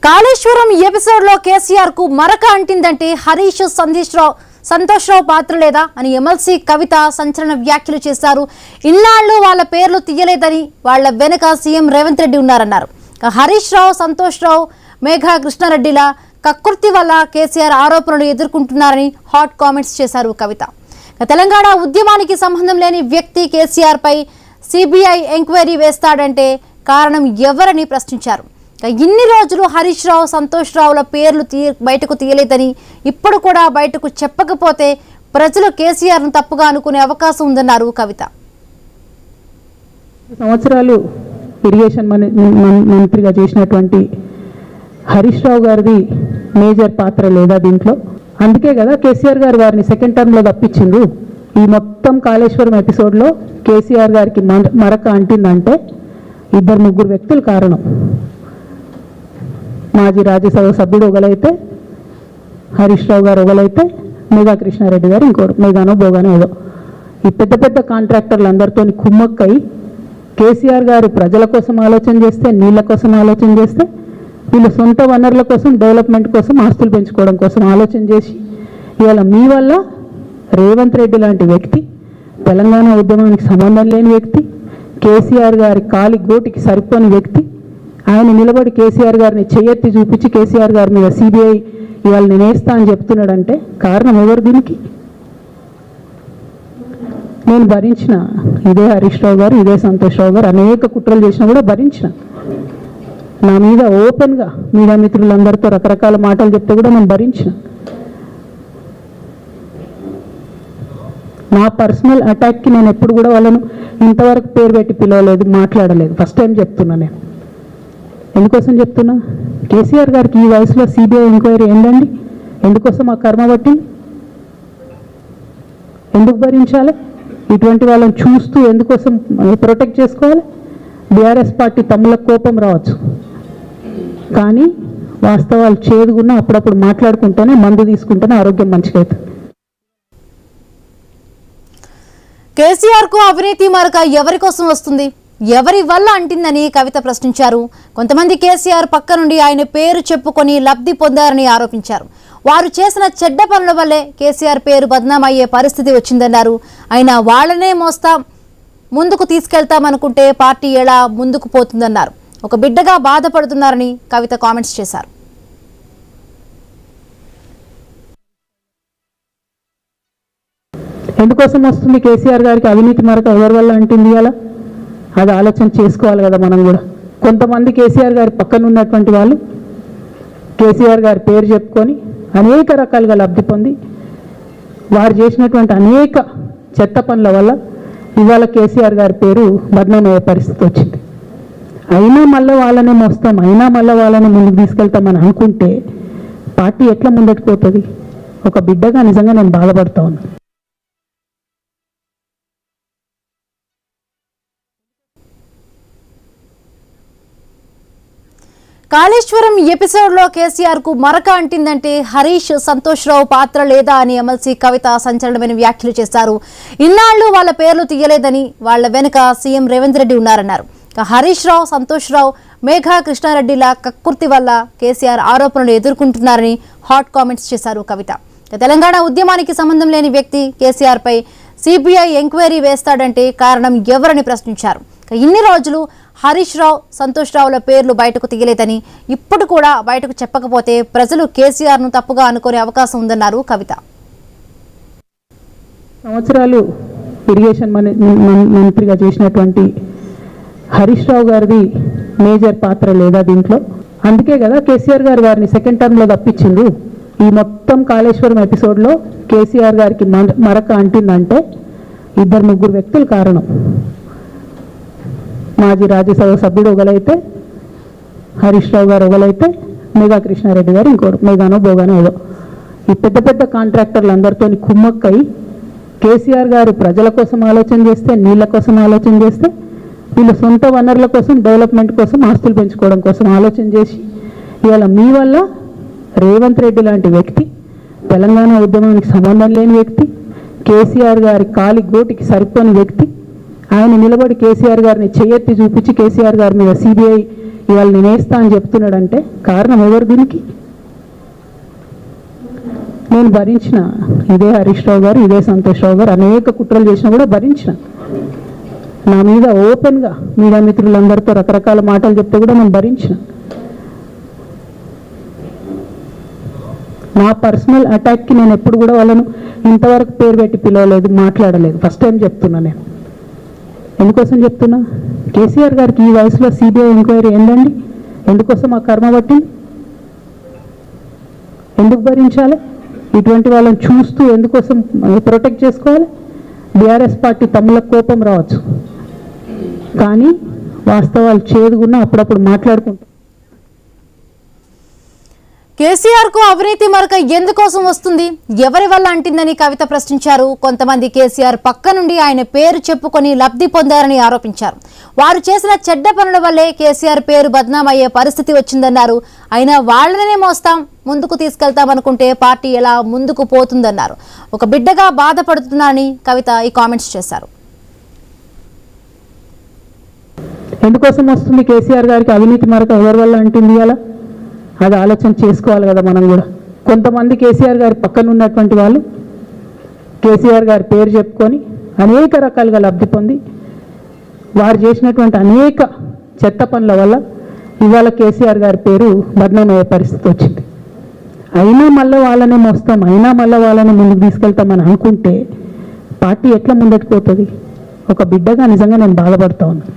Kaleshwaram episode లో కేసీఆర్ కు మరక అంటిందంటే హరీష్ సంతోష్ రావు పాత్ర లేదా అని ఎమ్మెల్సీ కవిత సంచలన వ్యాఖ్యలు చేశారు. ఇన్నాళ్లు వాళ్ళ పేర్లు తీయలేదని వాళ్ళ వెనుక సీఎం రేవంత్ రెడ్డి ఉన్నారన్నారు. హరీష్ రావు, సంతోష్ రావు, మేఘా కృష్ణారెడ్డిల కక్కుర్తి వల్ల కేసీఆర్ ఆరోపణలు ఎదుర్కొంటున్నారని హాట్ కామెంట్స్ చేశారు కవిత. తెలంగాణ ఉద్యమానికి సంబంధం లేని వ్యక్తి కేసీఆర్ పై సిబిఐ ఎంక్వైరీ వేస్తాడంటే కారణం ఎవరని ప్రశ్నించారు. ఇన్ని రోజులు హరీష్ రావు, సంతోష్ రావుల పేర్లు బయటకు తీయలేదని, ఇప్పుడు కూడా బయటకు చెప్పకపోతే ప్రజలు కేసీఆర్ను తప్పుగా అనుకునే అవకాశం ఉందన్నారు కవిత. సంవత్సరాలు ఇరిగేషన్ మంత్రిగా చేసినటువంటి హరీష్ రావు గారిది మేజర్ పాత్ర లేదా దీంట్లో? అందుకే కదా కేసీఆర్ గారు వారిని సెకండ్ టర్మ్లో తప్పించిండ్రు. ఈ మొత్తం కాళేశ్వరం ఎపిసోడ్లో కేసీఆర్ గారికి మరక అంటిందంటే ఇద్దరు ముగ్గురు వ్యక్తులు కారణం. మాజీ రాజ్యసభ సభ్యుడు ఒకలైతే, హరీష్ రావు గారు ఒకలైతే, మేఘా కృష్ణారెడ్డి గారు ఇంకోరు, మేఘానో బోగానో ఏదో. ఈ పెద్ద పెద్ద కాంట్రాక్టర్లు అందరితో కుమ్మక్కై కేసీఆర్ గారు ప్రజల కోసం ఆలోచన చేస్తే, నీళ్ళ కోసం ఆలోచన చేస్తే, వీళ్ళు సొంత వనరుల కోసం, డెవలప్మెంట్ కోసం, ఆస్తులు పెంచుకోవడం కోసం ఆలోచన చేసి ఇవాళ మీ వల్ల రేవంత్ రెడ్డి లాంటి వ్యక్తి, తెలంగాణ ఉద్యమానికి సంబంధం లేని వ్యక్తి, కేసీఆర్ గారి కాలి గోటికి సరిపోని వ్యక్తి, ఆయన నిలబడి కేసీఆర్ గారిని చెయ్యెత్తి చూపించి కేసీఆర్ గారి మీద సిబిఐ ఇవాళ నేను వేస్తా అని చెప్తున్నాడంటే కారణం ఎవరు? దీనికి నేను భరించిన. ఇదే హరీష్ రావు గారు, ఇదే సంతోష్ రావు గారు అనేక కుట్రలు చేసినా కూడా భరించిన. నా మీద ఓపెన్గా మీడియా మిత్రులందరితో రకరకాల మాటలు చెప్తే కూడా నేను భరించిన. నా పర్సనల్ అటాక్కి నేను ఎప్పుడు కూడా వాళ్ళను ఇంతవరకు పేరు పెట్టి పిలవలేదు, మాట్లాడలేదు. ఫస్ట్ టైం చెప్తున్నా. నేను ఎందుకోసం చెప్తున్నా? కేసీఆర్ గారికి ఈ వయసులో సిబిఐ ఎంక్వైరీ ఏందండి? ఎందుకోసం ఆ కర్మ పట్టింది? ఎందుకు భరించాలి? ఇటువంటి వాళ్ళని చూస్తూ ఎందుకోసం ప్రొటెక్ట్ చేసుకోవాలి? బీఆర్ఎస్ పార్టీ తమ్ములకు కోపం రావచ్చు, కానీ వాస్తవాలు చేదుగున్నా అప్పుడప్పుడు మాట్లాడుకుంటేనే, మందు తీసుకుంటేనే ఆరోగ్యం మంచిగా అవుతుంది. కేసీఆర్ కు అవినీతి మరక ఎవరి కోసం వస్తుంది, ఎవరి వల్ల అంటిందని కవిత ప్రశ్నించారు. కొంతమంది కేసీఆర్ పక్క నుండి ఆయన పేరు చెప్పుకొని లబ్ధి పొందారని ఆరోపించారు. వారు చేసిన చెడ్డ పనుల వల్లే కేసీఆర్ పేరు బద్నామయ్యే పరిస్థితి వచ్చిందన్నారు. అయినా వాళ్లనే ముందుకు తీసుకెళ్తామనుకుంటే పార్టీ ఎలా ముందుకు పోతుందన్నారు. ఒక బిడ్డగా బాధపడుతున్నారని కవిత కామెంట్స్ చేశారు. ఎందుకోసం వస్తుంది కేసీఆర్ గారికి అవినీతి మరక ఎవరి వల్ల అంటుంది? అలా అది ఆలోచన చేసుకోవాలి కదా మనం కూడా. కొంతమంది కేసీఆర్ గారి పక్కన ఉన్నటువంటి వాళ్ళు కేసీఆర్ గారి పేరు చెప్పుకొని అనేక రకాలుగా లబ్ధి పొంది వారు చేసినటువంటి అనేక చెత్త పనుల వల్ల ఇవాళ కేసీఆర్ గారి పేరు బద్నామయ్యే పరిస్థితి వచ్చింది. అయినా మళ్ళీ వాళ్ళనే మోస్తాం, అయినా మళ్ళీ వాళ్ళని ముందుకు తీసుకెళ్తామని అనుకుంటే పార్టీ ఎట్లా ముందట్టుకుపోతుంది? ఒక బిడ్డగా నిజంగా నేను బాధపడతా ఉన్నాను. కాళేశ్వరం ఎపిసోడ్ లో కేసీఆర్ కు మరక అంటిందంటే హరీష్, సంతోష్ రావు పాత్ర లేదా అని ఎమ్మెల్సీ కవిత సంచలనమైన వ్యాఖ్యలు చేశారు. ఇన్నాళ్లు వాళ్ళ పేర్లు తీయలేదని వాళ్ళ వెనుక సీఎం రేవంత్ రెడ్డి ఉన్నారన్నారు. హరీష్ రావు, సంతోష్ రావు, మేఘా కృష్ణారెడ్డిల కక్కుర్తి వల్ల కేసీఆర్ ఆరోపణలు ఎదుర్కొంటున్నారని హాట్ కామెంట్స్ చేశారు కవిత. తెలంగాణ ఉద్యమానికి సంబంధం లేని వ్యక్తి కేసీఆర్ పై సిబిఐ ఎంక్వైరీ వేస్తాడంటే కారణం ఎవరని ప్రశ్నించారు. ఇన్ని రోజులు హరీష్ రావు, సంతోష్ రావుల పేర్లు బయటకు తీయలేదని, ఇప్పుడు కూడా బయటకు చెప్పకపోతే ప్రజలు కేసీఆర్ను తప్పుగా అనుకునే అవకాశం ఉందన్నారు కవిత. సంవత్సరాలు ఇరిగేషన్ మంత్రిగా చేసినటువంటి హరీష్ రావు గారిది మేజర్ పాత్ర లేదా దీంట్లో? అందుకే కదా కేసీఆర్ గారు వారిని సెకండ్ టర్మ్లో తప్పించిండ్రు. ఈ మొత్తం కాళేశ్వరం ఎపిసోడ్లో కేసీఆర్ గారికి మరక అంటిందంటే ఇద్దరు ముగ్గురు వ్యక్తులు కారణం. మాజీ రాజ్యసభ సభ్యుడు ఒకలైతే, హరీష్ రావు గారు ఒకలైతే, మేఘా కృష్ణారెడ్డి గారు ఇంకోరు, మేఘానో బోగానో ఏదో. ఈ పెద్ద పెద్ద కాంట్రాక్టర్లు అందరితో కుమ్మక్కై కేసీఆర్ గారు ప్రజల కోసం ఆలోచన చేస్తే, నీళ్ళ కోసం ఆలోచన చేస్తే, వీళ్ళు సొంత వనరుల కోసం, డెవలప్మెంట్ కోసం, ఆస్తులు పెంచుకోవడం కోసం ఆలోచన చేసి ఇవాళ మీ వల్ల రేవంత్ రెడ్డి లాంటి వ్యక్తి, తెలంగాణ ఉద్యమానికి సంబంధం లేని వ్యక్తి, కేసీఆర్ గారి కాలి గోటికి సరిపోని వ్యక్తి, ఆయన నిలబడి కేసీఆర్ గారిని చెయ్యెత్తి చూపించి కేసీఆర్ గారి మీద సిబిఐ ఇవాళ నేను వేస్తా అని చెప్తున్నాడంటే కారణం ఎవరు దీనికి? నేను భరించిన, ఇదే హరీష్ రావు గారు, ఇదే సంతోష్ రావు గారు అనేక కుట్రలు చేసినా కూడా భరించిన. నా మీద ఓపెన్గా మీడియా మిత్రులందరితో రకరకాల మాటలు చెప్తే కూడా నేను భరించిన. నా పర్సనల్ అటాక్కి నేను ఎప్పుడు కూడా వాళ్ళను ఇంతవరకు పేరు పెట్టి పిలవలేదు, మాట్లాడలేదు. ఫస్ట్ టైం చెప్తున్నా నేను. ఎందుకోసం చెప్తున్నా? కేసీఆర్ గారికి ఈ వయసులో సిబిఐ ఎంక్వైరీ ఏందండి? ఎందుకోసం ఆ కర్మ పట్టింది? ఎందుకు భరించాలి? ఇటువంటి వాళ్ళని చూస్తూ ఎందుకోసం ప్రొటెక్ట్ చేసుకోవాలి? బీఆర్ఎస్ పార్టీ తమ్ములకు కోపం రావచ్చు, కానీ వాస్తవాలు చేదుగున్నా అప్పుడప్పుడు మాట్లాడుకుంటాం. కేసీఆర్ కు అవినీతి మరక ఎందుకోసం వస్తుంది, ఎవరి వల్ల అంటిందని కవిత ప్రశ్నించారు. కొంతమంది కేసీఆర్ పక్క నుండి ఆయన పేరు చెప్పుకొని లబ్ధి పొందారని ఆరోపించారు. వారు చేసిన చెడ్డ పనుల వల్లే కేసీఆర్ పేరు బద్నామయ్యే పరిస్థితి వచ్చిందన్నారు. అయినా వాళ్ళనే మోస్తాం, ముందుకు తీసుకెళ్తామనుకుంటే పార్టీ ఎలా ముందుకు పోతుందన్నారు. ఒక బిడ్డగా బాధపడుతున్నారని కవిత ఈ కామెంట్స్ చేశారు. ఎందుకోసం వస్తుంది కేసీఆర్ గారికి అవినీతి మరక, ఎవరి వల్ల అంటుంది? అలా అది ఆలోచన చేసుకోవాలి కదా మనం కూడా. కొంతమంది కేసీఆర్ గారి పక్కన ఉన్నటువంటి వాళ్ళు కేసీఆర్ గారి పేరు చెప్పుకొని అనేక రకాలుగా లబ్ధి పొంది వారు చేసినటువంటి అనేక చెత్త పనుల వల్ల ఇవాళ కేసీఆర్ గారి పేరు బద్నామయ్యే పరిస్థితి వచ్చింది. అయినా మళ్ళీ వాళ్ళనే మోస్తాం, అయినా మళ్ళీ వాళ్ళని ముందుకు తీసుకెళ్తామని అనుకుంటే పార్టీ ఎట్లా ముందటికి పోతుంది? ఒక బిడ్డగా నిజంగా నేను బాధపడతా ఉన్నాను.